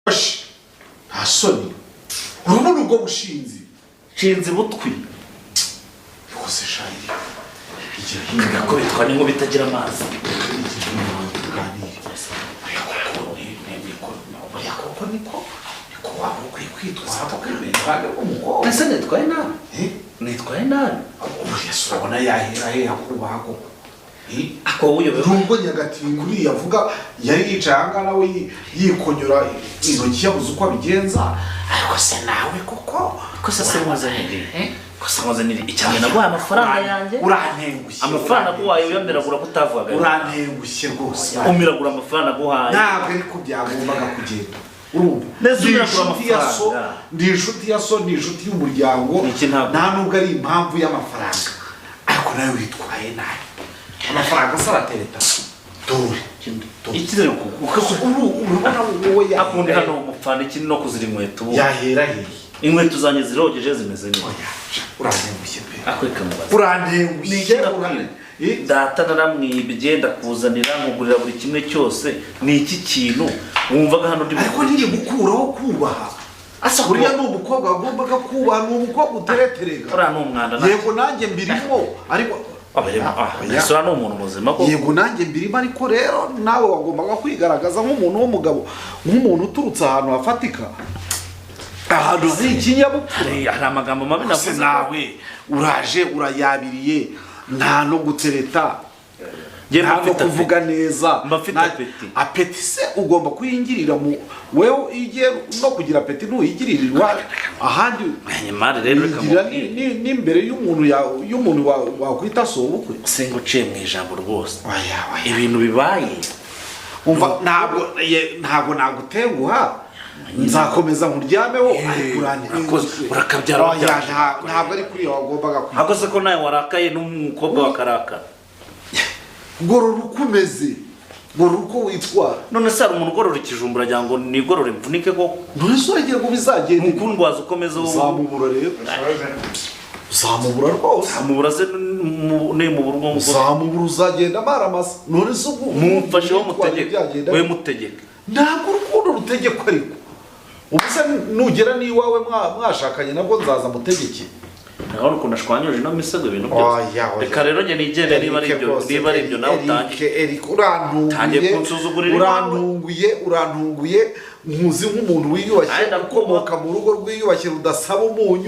nta soni urabona ubwo bushinzi nshinzi butwi rwose shayi igihe hinga ko bitwa n'ingo bitagira amazi niko waba ukwiye kwitwara umukobwa ese nitwaye nabi nitwaye nabi yesu urabona yahera he akubaha koko ako uyobewe nubwo Nyagatiri kuri yavuga yari yicaye ahangaha nawe yikonyora intoki yabuze uko abigenza ariko se nawe koko ko se mwazanire ko se mwazanire icyane naguhaye amafaranga yanjye urantengushye amafaranga guhaye uyamiragura kutavuga urantengushye rwose umiragura amafaranga guhaye ntabwo ariko byagombaga kugenda urumva ndi inshuti ya so ndi inshuti y'umuryango nta nubwo ari impamvu y'amafaranga ariko nawe witwaye nabi amafaranga asaratereta dore ikizere urabona wowe akundi hano umupfana iki no kuzira inkweto yahera hehe inkweto zanye zirogeje zimeze neza urantengushye pe akweka mubaza urantengushye data naramwibye ndakuzanira nkugurira buri kimwe cyose ni iki kintu wumvaga hano ndi ariko niri gukuraho kubaha asa kuriya ni umukobwa wagombaga kubaha ni umukobwa utereterega uriya ni umwanda yego nanjye mbirimo ariko isura ni umuntu muzima ko yego nanjye mbirimo ariko rero nawe wagombaga kwigaragaza nk'umuntu w'umugabo nk'umuntu uturutse ahantu hafatika ahantu hari ikinyabupfura hari amagambo mabi navuze nawe uraje urayabiriye nta no gutereta nta no kuvuga neza apeti se ugomba kuyingirira mu wewe igiye no kugira apeti ntuyigiririrwa ahandi n'imbere y'umuntu wakwita so ubukwe singuciye mu ijambo rwose ibintu bibaye umva ntabwo nagutenguha nzakomeza nkuryameho urakabyara ntabwo ari kuri wagombaga kwiga akoze ko nawe warakaye n'umukobwa wakarakara gorora uko umeze gorora uko witwara none se hari umuntu ugorora ikijumbura agira ngo nigorore mvunike koko none se uragira ngo bizagende mukundwaza ukomeze uzamubura rero uzamubura rwose uzamubura se nimubura ubwo uzamubura uzagenda amaramasa none se ubu mumfasheho mutegeka we mutegeka ntabwo urukundo rutegekwa ariko ubu se nugera n'iwawe mwashakanye nabwo nzaza mutegeke naho ukuntu ashwanyuje no misego ibintu byose reka rero njye nigende niba ari ibyo nawe utangiye urantunguye nkuzi nk'umuntu wiyubashye ukomoka mu rugo rwiyubashye rudasaba umunyu